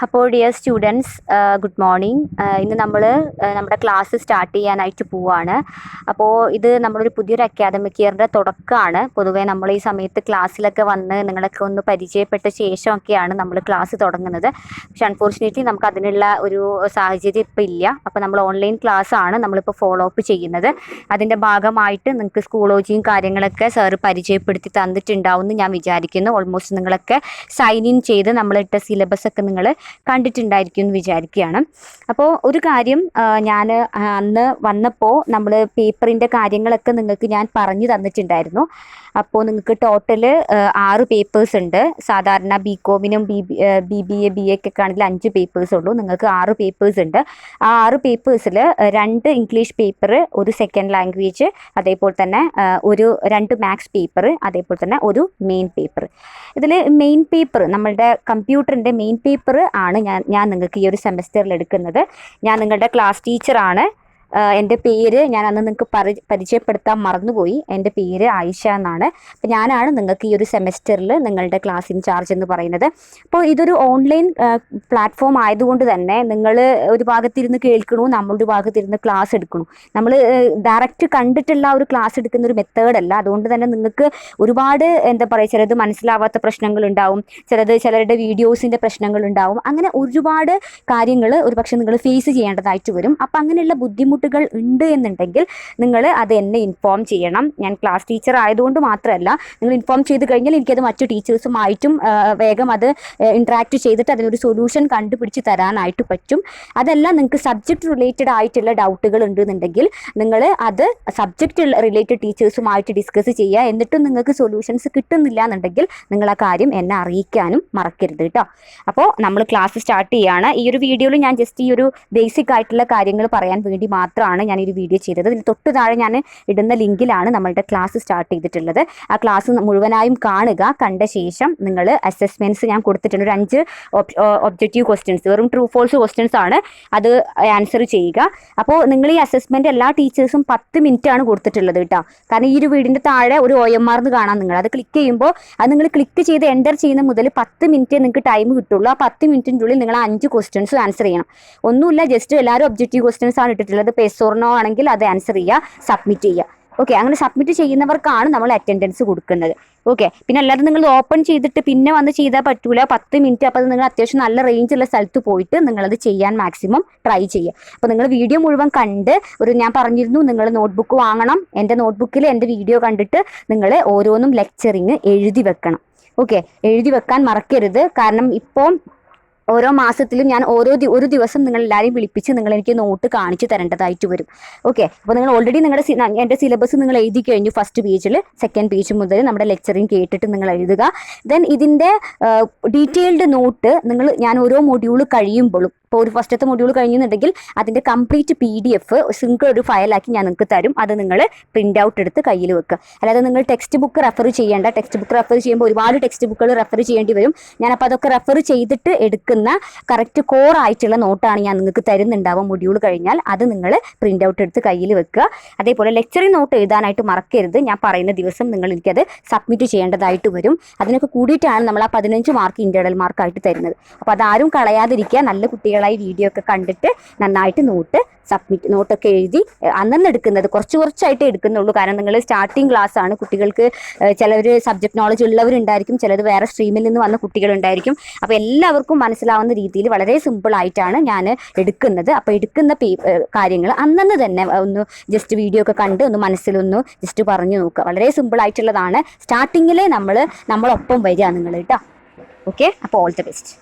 അപ്പോൾ dear students, good morning. ഇന്ന് നമ്മൾ നമ്മുടെ ക്ലാസ് സ്റ്റാർട്ട് ചെയ്യാനായിട്ട് പോവുകയാണ്. അപ്പോൾ ഇത് നമ്മളൊരു പുതിയൊരു അക്കാദമിക് ഇയറിൻ്റെ തുടക്കമാണ്. പൊതുവേ നമ്മൾ ഈ സമയത്ത് ക്ലാസ്സിലൊക്കെ വന്ന് നിങ്ങളൊക്കെ ഒന്ന് പരിചയപ്പെട്ട ശേഷമൊക്കെയാണ് നമ്മൾ ക്ലാസ് തുടങ്ങുന്നത്. പക്ഷെ അൺഫോർച്ചുനേറ്റ്ലി നമുക്ക് അതിനുള്ള ഒരു സാഹചര്യം ഇപ്പോൾ ഇല്ല. അപ്പോൾ നമ്മൾ ഓൺലൈൻ ക്ലാസ് ആണ് നമ്മളിപ്പോൾ ഫോളോ അപ്പ് ചെയ്യുന്നത്. അതിൻ്റെ ഭാഗമായിട്ട് നിങ്ങൾക്ക് സ്കൂളോജിയും കാര്യങ്ങളൊക്കെ സാറ് പരിചയപ്പെടുത്തി തന്നിട്ടുണ്ടാവും എന്ന് ഞാൻ വിചാരിക്കുന്നു. ഓൾമോസ്റ്റ് നിങ്ങളൊക്കെ സൈൻ ഇൻ ചെയ്ത് നമ്മളിട്ട സിലബസ് ഒക്കെ നിങ്ങൾ കണ്ടിട്ടുണ്ടായിരിക്കും എന്ന് വിചാരിക്കുകയാണ്. അപ്പോൾ ഒരു കാര്യം, ഞാൻ അന്ന് വന്നപ്പോൾ നമ്മൾ പേപ്പറിൻ്റെ കാര്യങ്ങളൊക്കെ നിങ്ങൾക്ക് ഞാൻ പറഞ്ഞു തന്നിട്ടുണ്ടായിരുന്നു. അപ്പോൾ നിങ്ങൾക്ക് ടോട്ടൽ 6 പേപ്പേഴ്സ് ഉണ്ട്. സാധാരണ ബികോമിനും BBA BA ഒക്കെ ആണെങ്കിൽ 5 പേപ്പേഴ്സ് ഉള്ളൂ. നിങ്ങൾക്ക് 6 പേപ്പേഴ്സ് ഉണ്ട്. ആ 6 പേപ്പേഴ്സിൽ 2 ഇംഗ്ലീഷ് പേപ്പർ, ഒരു സെക്കൻഡ് ലാംഗ്വേജ്, അതേപോലെ തന്നെ 2 മാത്സ് പേപ്പർ, അതേപോലെ തന്നെ ഒരു മെയിൻ പേപ്പർ. ഇതിൽ മെയിൻ പേപ്പർ, നമ്മളുടെ കമ്പ്യൂട്ടറിൻ്റെ മെയിൻ പേപ്പർ ആണ് ഞാൻ നിങ്ങൾക്ക് ഈ ഒരു സെമസ്റ്ററിൽ എടുക്കുന്നത്. ഞാൻ നിങ്ങളുടെ ക്ലാസ് ടീച്ചറാണ്. എൻ്റെ പേര് ഞാൻ അന്ന് നിങ്ങൾക്ക് പരിചയപ്പെടുത്താൻ മറന്നുപോയി. എൻ്റെ പേര് ആയിഷ എന്നാണ്. അപ്പോൾ ഞാനാണ് നിങ്ങൾക്ക് ഈ ഒരു സെമസ്റ്ററിൽ നിങ്ങളുടെ ക്ലാസ് ഇൻചാർജ് എന്ന് പറയുന്നത്. അപ്പോൾ ഇതൊരു ഓൺലൈൻ പ്ലാറ്റ്ഫോം ആയതുകൊണ്ട് തന്നെ നിങ്ങൾ ഒരു ഭാഗത്തിരുന്ന് കേൾക്കണു, നമ്മളൊരു ഭാഗത്തിരുന്ന് ക്ലാസ് എടുക്കണു. നമ്മൾ ഡയറക്റ്റ് കണ്ടിട്ടുള്ള ഒരു ക്ലാസ് എടുക്കുന്ന ഒരു മെത്തേഡല്ല. അതുകൊണ്ട് തന്നെ നിങ്ങൾക്ക് ഒരുപാട് എന്താ പറയുക, ചിലത് മനസ്സിലാവാത്ത പ്രശ്നങ്ങളുണ്ടാവും, ചിലരുടെ വീഡിയോസിൻ്റെ പ്രശ്നങ്ങളുണ്ടാവും. അങ്ങനെ ഒരുപാട് കാര്യങ്ങൾ ഒരുപക്ഷെ നിങ്ങൾ ഫേസ് ചെയ്യേണ്ടതായിട്ട് വരും. അപ്പോൾ അങ്ങനെയുള്ള ബുദ്ധിമുട്ടുകൾ ഉണ്ട് എന്നുണ്ടെങ്കിൽ നിങ്ങൾ അത് എന്നെ ഇൻഫോം ചെയ്യണം. ഞാൻ ക്ലാസ് ടീച്ചർ ആയതുകൊണ്ട് മാത്രമല്ല, നിങ്ങൾ ഇൻഫോം ചെയ്ത് കഴിഞ്ഞാൽ എനിക്കത് മറ്റു ടീച്ചേഴ്സുമായിട്ടും വേഗം അത് ഇൻട്രാക്ട് ചെയ്തിട്ട് അതിനൊരു സൊല്യൂഷൻ കണ്ടുപിടിച്ച് തരാനായിട്ട് പറ്റും. അതല്ല, നിങ്ങൾക്ക് സബ്ജക്റ്റ് റിലേറ്റഡ് ആയിട്ടുള്ള ഡൗട്ടുകൾ ഉണ്ടെന്നുണ്ടെങ്കിൽ നിങ്ങൾ അത് സബ്ജക്റ്റ് റിലേറ്റഡ് ടീച്ചേഴ്സുമായിട്ട് ഡിസ്കസ് ചെയ്യുക. എന്നിട്ടും നിങ്ങൾക്ക് സൊല്യൂഷൻസ് കിട്ടുന്നില്ല എന്നുണ്ടെങ്കിൽ നിങ്ങൾ ആ കാര്യം എന്നെ അറിയിക്കാനും മറക്കരുത് കേട്ടോ. അപ്പോൾ നമ്മൾ ക്ലാസ് സ്റ്റാർട്ട് ചെയ്യുകയാണ്. ഈ ഒരു വീഡിയോയിൽ ഞാൻ ജസ്റ്റ് ഈ ഒരു ബേസിക് ആയിട്ടുള്ള കാര്യങ്ങൾ പറയാൻ വേണ്ടി മാത്രമാണ് ഞാൻ ഈ വീഡിയോ ചെയ്തത്. ഇതിന് തൊട്ട് താഴെ ഞാൻ ഇടുന്ന ലിങ്കിലാണ് നമ്മളുടെ ക്ലാസ് സ്റ്റാർട്ട് ചെയ്തിട്ടുള്ളത്. ആ ക്ലാസ് മുഴുവനായും കാണുക. കണ്ട ശേഷം നിങ്ങൾ അസസ്മെൻറ്റ്സ് ഞാൻ കൊടുത്തിട്ടുണ്ട്. ഒരു 5 ഒബ്ജക്റ്റീവ് ക്വസ്റ്റ്യൻസ്, വെറും ട്രൂ ഫോൾസ് ക്വസ്റ്റ്യൻസ് ആണ്. അത് ആൻസർ ചെയ്യുക. അപ്പോൾ നിങ്ങൾ ഈ അസസ്മെൻറ്റ് എല്ലാ ടീച്ചേഴ്സും 10 മിനിറ്റ് ആണ് കൊടുത്തിട്ടുള്ളത് കേട്ടോ. കാരണം ഈ ഒരു വീടിൻ്റെ താഴെ ഒരു OMR എന്ന് കാണാം. നിങ്ങൾ അത് ക്ലിക്ക് ചെയ്യുമ്പോൾ അത് നിങ്ങൾ ക്ലിക്ക് ചെയ്ത് എൻ്റർ ചെയ്യുന്ന മുതൽ 10 മിനിറ്റ് നിങ്ങൾക്ക് ടൈം കിട്ടുള്ളൂ. ആ 10 മിനിറ്റിൻ്റെ ഉള്ളിൽ നിങ്ങൾ 5 ക്വസ്റ്റ്യൻസ് ആൻസർ ചെയ്യണം. ഒന്നുമില്ല, ജസ്റ്റ് എല്ലാവരും ഒബ്ജക്റ്റീവ് ക്വസ്റ്റ്യൻസ് ആണ് ഇട്ടിട്ടുള്ളത്. പേസോർണോ ആണെങ്കിൽ അത് ആൻസർ ചെയ്യുക, സബ്മിറ്റ് ചെയ്യുക. ഓക്കെ, അങ്ങനെ സബ്മിറ്റ് ചെയ്യുന്നവർക്കാണ് നമ്മൾ അറ്റൻഡൻസ് കൊടുക്കുന്നത്. ഓക്കെ, പിന്നെ അല്ലാതെ നിങ്ങൾ ഓപ്പൺ ചെയ്തിട്ട് പിന്നെ വന്ന് ചെയ്താൽ പറ്റൂല. 10 മിനിറ്റ്. അപ്പോൾ നിങ്ങൾ അത്യാവശ്യം നല്ല റേഞ്ചുള്ള സ്ഥലത്ത് പോയിട്ട് നിങ്ങളത് ചെയ്യാൻ മാക്സിമം ട്രൈ ചെയ്യുക. അപ്പോൾ നിങ്ങൾ വീഡിയോ മുഴുവൻ കണ്ട് ഞാൻ പറഞ്ഞിരുന്നു നിങ്ങൾ നോട്ട്ബുക്ക് വാങ്ങണം. എൻ്റെ നോട്ട്ബുക്കിൽ എൻ്റെ വീഡിയോ കണ്ടിട്ട് നിങ്ങൾ ഓരോന്നും ലെക്ചറിങ് എഴുതി വെക്കണം. ഓക്കെ, എഴുതി വെക്കാൻ മറക്കരുത്. കാരണം ഇപ്പോൾ ഓരോ മാസത്തിലും ഞാൻ ഒരു ദിവസം നിങ്ങൾ എല്ലാവരെയും വിളിപ്പിച്ച് നിങ്ങൾ എനിക്ക് നോട്ട് കാണിച്ചു തരേണ്ടതായിട്ട് വരും. ഓക്കെ, അപ്പോൾ നിങ്ങൾ ഓൾറെഡി എൻ്റെ സിലബസ് നിങ്ങൾ എഴുതി കഴിഞ്ഞു. ഫസ്റ്റ് പേജിൽ, സെക്കൻഡ് പേജ് മുതൽ നമ്മുടെ ലെക്ചറിങ് കേട്ടിട്ട് നിങ്ങൾ എഴുതുക. ദെൻ ഇതിൻ്റെ ഡീറ്റെയിൽഡ് നോട്ട് ഞാൻ ഓരോ മൊഡ്യൂൾ കഴിയുമ്പോഴും, ഇപ്പോൾ ഒരു ഫസ്റ്റത്തെ മൊഡ്യൂൾ കഴിഞ്ഞെന്നുണ്ടെങ്കിൽ അതിൻ്റെ കംപ്ലീറ്റ് PDF സിംഗിൾ ഒരു ഫയലാക്കി ഞാൻ നിങ്ങൾക്ക് തരും. അത് നിങ്ങൾ പ്രിൻ്റ് ഔട്ട് എടുത്ത് കയ്യിൽ വെക്കുക. അല്ലാതെ നിങ്ങൾ ടെക്സ്റ്റ് ബുക്ക് റെഫർ ചെയ്യേണ്ട. ടെക്സ്റ്റ് ബുക്ക് റെഫർ ചെയ്യുമ്പോൾ ഒരുപാട് ടെക്സ്റ്റ് ബുക്കുകൾ റെഫർ ചെയ്യേണ്ടി വരും. ഞാനപ്പോൾ അതൊക്കെ റെഫർ ചെയ്തിട്ട് എടുക്കുന്ന കറക്റ്റ് കോർ ആയിട്ടുള്ള നോട്ടാണ് ഞാൻ നിങ്ങൾക്ക് തരുന്നുണ്ടാവും മൊഡ്യൂൾ കഴിഞ്ഞാൽ. അത് നിങ്ങൾ പ്രിൻ്റ് ഔട്ട് എടുത്ത് കയ്യിൽ വെക്കുക. അതേപോലെ ലെക്ചറിങ് നോട്ട് എഴുതാനായിട്ട് മറക്കരുത്. ഞാൻ പറയുന്ന ദിവസം നിങ്ങൾ എനിക്കത് സബ്മിറ്റ് ചെയ്യേണ്ടതായിട്ട് വരും. അതിനൊക്കെ കൂടിയിട്ടാണ് നമ്മൾ ആ 15 മാർക്ക് ഇൻറ്റേർണൽ മാർക്കായിട്ട് തരുന്നത്. അപ്പോൾ അതാരും കളയാതിരിക്കുക. നല്ല കുട്ടികളായി വീഡിയോ ഒക്കെ കണ്ടിട്ട് നന്നായിട്ട് നോട്ടൊക്കെ എഴുതി അന്നന്ന് എടുക്കുന്നത് കുറച്ചായിട്ടേ എടുക്കുന്നുള്ളൂ. കാരണം നിങ്ങൾ സ്റ്റാർട്ടിങ് ക്ലാസ് ആണ്. കുട്ടികൾക്ക് ചിലർ സബ്ജക്ട് നോളജ് ഉള്ളവരുണ്ടായിരിക്കും, ചിലത് വേറെ സ്ട്രീമിൽ നിന്ന് വന്ന കുട്ടികളുണ്ടായിരിക്കും. അപ്പോൾ എല്ലാവർക്കും മനസ്സിലാവുന്ന രീതിയിൽ വളരെ സിമ്പിളായിട്ടാണ് ഞാൻ എടുക്കുന്നത്. അപ്പോൾ എടുക്കുന്ന കാര്യങ്ങൾ അന്നന്ന് തന്നെ ഒന്ന് ജസ്റ്റ് വീഡിയോ ഒക്കെ കണ്ട് ഒന്ന് മനസ്സിലൊന്ന് ജസ്റ്റ് പറഞ്ഞു നോക്കുക. വളരെ സിമ്പിളായിട്ടുള്ളതാണ്. സ്റ്റാർട്ടിങ്ങിലെ നമ്മളൊപ്പം വരിക നിങ്ങൾ കേട്ടോ. ഓക്കെ, അപ്പോൾ ഓൾ ദി ബെസ്റ്റ്.